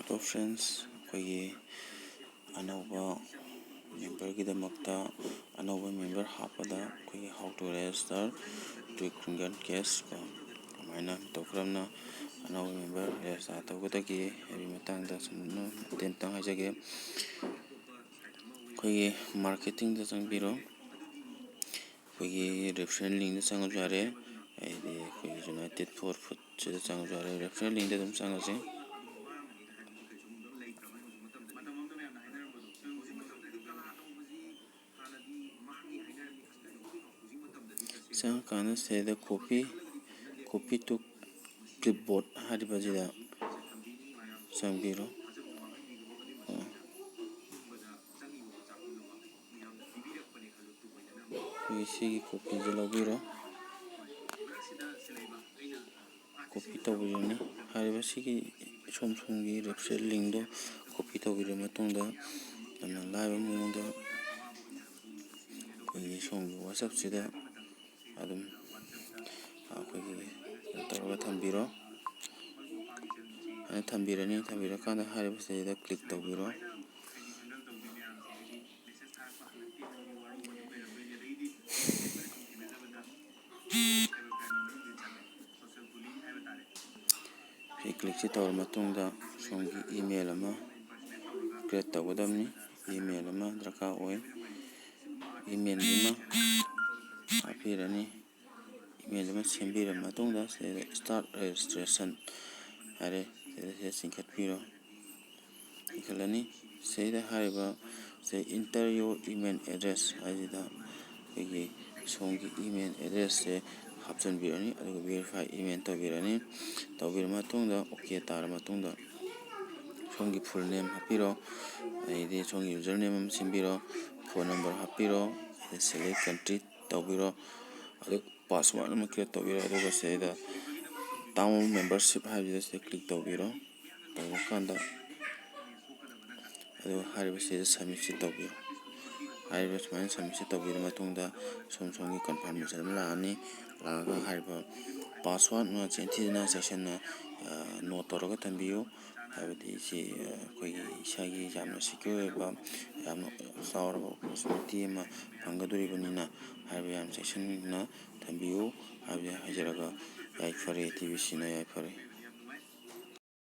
Hello friends, ꯑꯩꯈꯣꯏꯒꯤ ꯑꯅꯧꯕ ꯃꯦꯝꯕꯔꯒꯤꯗꯃꯛꯇ ꯑꯅꯧꯕ ꯃꯦꯝꯕꯔ ꯍꯥꯞꯄꯗ ꯑꯩꯈꯣꯏꯒꯤ how to register to criminal case ꯀꯃꯥꯏꯅ ꯃꯇꯧ ꯀꯔꯝꯅ ꯑꯅꯧꯕ ꯃꯦꯝꯕꯔ ꯔꯦꯖꯤꯁꯇꯥꯔ ꯇꯧꯒꯗꯒꯦ ꯍꯥꯏꯕꯒꯤ ꯃꯇꯥꯡꯗ ꯁꯨꯝ ꯃꯇꯦꯡ ꯍꯥꯏꯖꯒꯦ꯫ ꯑꯩꯈꯣꯏꯒꯤ ꯃꯥꯔꯀꯦꯇꯤꯡꯗ ꯆꯪꯕꯤꯔꯣ, ꯑꯩꯈꯣꯏꯒꯤ ꯔꯤꯐꯔꯦꯟ ꯂꯤꯡꯗ ꯆꯪꯉꯁꯨ ꯌꯥꯔꯦ, ꯍꯥꯏꯗꯤ ꯑꯩꯈꯣꯏꯒꯤ ꯌꯨꯅꯥꯏꯇꯦꯠ ꯐꯣꯔ ꯐꯨꯗꯁꯤꯗ ꯆꯪꯉꯁꯨ ꯌꯥꯔꯦ꯫ ꯔꯤꯐꯔꯦꯟ ꯂꯤꯡꯗ ꯑꯗꯨꯝ ꯆꯪꯉꯁꯤ꯫ ꯆꯪꯉꯀꯥꯟꯗ ꯁꯤꯗ ꯀꯣꯄꯤ ꯇꯨ ꯀ꯭ꯂꯤꯞꯕꯣꯔꯗ ꯍꯥꯏꯔꯤꯕꯁꯤꯗ ꯆꯪꯕꯤꯔꯣ꯫ ꯑꯩꯈꯣꯏꯒꯤ ꯁꯤꯒꯤ ꯀꯣꯄꯤꯁꯦ ꯂꯧꯕꯤꯔꯣ, ꯀꯣꯄꯤ ꯇꯧꯕꯤꯔꯅꯤ꯫ ꯍꯥꯏꯔꯤꯕ ꯁꯤꯒꯤ ꯁꯣꯝꯒꯤ ꯔꯤꯐꯔꯦꯟ ꯂꯤꯡꯗꯣ ꯀꯣꯄꯤ ꯇꯧꯕꯤꯔꯕ ꯃꯇꯨꯡꯗ ꯌꯥꯝꯅ ꯂꯥꯏꯕ ꯃꯑꯣꯡꯗ ꯑꯩꯈꯣꯏꯒꯤ ꯁꯣꯝꯒꯤ ꯋꯥꯆꯞꯁꯤꯗ ꯑꯗꯨꯝ ꯑꯩꯈꯣꯏꯒꯤ ꯇꯧꯔꯒ ꯊꯝꯕꯤꯔꯣ꯫ ꯊꯝꯕꯤꯔꯅꯤ꯫ ꯊꯝꯕꯤꯔꯀꯥꯟꯗ ꯍꯥꯏꯔꯤꯕꯁꯤꯗ ꯀ꯭ꯂꯤꯛ ꯇꯧꯕꯤꯔꯣ꯫ ꯁꯤ ꯀ꯭ꯂꯤꯛꯁꯤ ꯇꯧꯔꯕ ꯃꯇꯨꯡꯗ ꯁꯣꯝꯒꯤ ꯏꯃꯦꯜ ꯑꯃ ꯀ꯭ꯔꯤꯌꯦꯠ ꯇꯧꯒꯗꯕꯅꯤ꯫ ꯏꯃꯦꯜ ꯑꯃ ꯗꯔꯀꯥꯔ ꯑꯣꯏ꯫ ꯏꯃꯦꯜꯗꯨꯃ ꯍꯥꯞꯄꯤꯔꯅꯤ꯫ ꯏꯃꯦꯜ ꯑꯃ ꯁꯦꯝꯕꯤꯔꯕ ꯃꯇꯨꯡꯗ ꯁꯤꯗ ꯁ꯭ꯇꯥꯔꯠ ꯔꯦꯖꯤꯁꯇ꯭ꯔꯦꯁꯟ ꯍꯥꯏꯔꯦ, ꯁꯤꯗ ꯆꯤꯡꯈꯠꯄꯤꯔꯣ꯫ ꯆꯤꯡꯈꯠꯂꯅꯤ꯫ ꯁꯤꯗ ꯍꯥꯏꯔꯤꯕ ꯏꯟꯇꯔ ꯌꯣꯔ ꯏꯃꯦꯜ ꯑꯦꯗ꯭ꯔꯦꯁ ꯍꯥꯏꯁꯤꯗ ꯑꯩꯈꯣꯏꯒꯤ ꯁꯣꯝꯒꯤ ꯏꯃꯦꯜ ꯑꯦꯗ꯭ꯔꯦꯁꯁꯦ ꯍꯥꯞꯆꯤꯟꯕꯤꯔꯅꯤ, ꯑꯗꯨꯒ ꯚꯦꯔꯤꯐꯥꯏ ꯏꯃꯦꯜ ꯇꯧꯕꯤꯔꯅꯤ꯫ ꯇꯧꯕꯤꯔꯕ ꯃꯇꯨꯡꯗ ꯑꯣꯀꯦ ꯇꯥꯔꯕ ꯃꯇꯨꯡꯗ ꯁꯣꯝꯒꯤ ꯐꯨꯜ ꯅꯦꯝ ꯍꯥꯞꯄꯤꯔꯣ, ꯑꯗꯩꯗꯤ ꯁꯣꯝꯒꯤ ꯌꯨꯖꯔ ꯅꯦꯝ ꯑꯃ ꯁꯦꯝꯕꯤꯔꯣ, ꯐꯣꯟ ꯅꯝꯕꯔ ꯍꯥꯞꯄꯤꯔꯣ, ꯁꯦꯂꯦꯛ ꯀꯟꯇ꯭ꯔꯤ ꯇꯧꯕꯤꯔꯣ, ꯑꯗꯨꯒ ꯄꯥꯁꯋꯥꯔꯗ ꯑꯃ ꯀ꯭ꯔꯤꯌꯦꯠ ꯇꯧꯕꯤꯔꯣ, ꯑꯗꯨꯒ ꯁꯤꯗ ꯇꯥꯔꯝ ꯃꯦꯝꯕꯔꯁꯤꯞ ꯍꯥꯏꯕꯁꯤꯗ ꯁꯤꯗ ꯀ꯭ꯂꯤꯛ ꯇꯧꯕꯤꯔꯣ꯫ ꯇꯧꯕꯀꯥꯟꯗ ꯑꯗꯨꯒ ꯍꯥꯏꯔꯤꯕꯁꯤꯗ ꯁꯕꯃꯤꯠꯁꯤ ꯇꯧꯕꯤꯔꯣ꯫ ꯍꯥꯏꯔꯤꯕ ꯁꯨꯃꯥꯏꯅ ꯁꯕꯃꯤꯠꯁꯤ ꯇꯧꯕꯤꯔꯕ ꯃꯇꯨꯡꯗ ꯁꯣꯝꯒꯤ ꯀꯟꯐꯥꯔꯃꯦꯁꯟ ꯑꯃ ꯂꯥꯛꯑꯅꯤ꯫ ꯂꯥꯛꯑꯒ ꯍꯥꯏꯔꯤꯕ ꯄꯥꯁꯋꯥꯔꯗ ꯊꯤꯗꯅ ꯆꯦꯛꯁꯤꯟꯅ ꯅꯣꯠ ꯇꯧꯔꯒ ꯊꯝꯕꯤꯌꯨ꯫ ꯍꯥꯏꯕꯗꯤ ꯁꯤ ꯑꯩꯈꯣꯏꯒꯤ ꯏꯁꯥꯒꯤ ꯌꯥꯝꯅ ꯁꯦꯀ꯭ꯌꯣꯔ ꯑꯣꯏꯕ, ꯌꯥꯝꯅ ꯆꯥꯎꯔꯕ ꯑꯣꯄꯣꯔꯆꯨꯅꯤꯇꯤ ꯑꯃ ꯐꯪꯒꯗꯣꯔꯤꯕꯅꯤꯅ ꯍꯥꯏꯕ ꯌꯥꯝ ꯆꯦꯛꯁꯤꯟꯅ ꯊꯝꯕꯤꯌꯨ ꯍꯥꯏꯕꯁꯤ ꯍꯥꯏꯖꯔꯒ ꯌꯥꯏꯐꯔꯦ, TVCꯅ ꯌꯥꯏꯐꯔꯦ꯫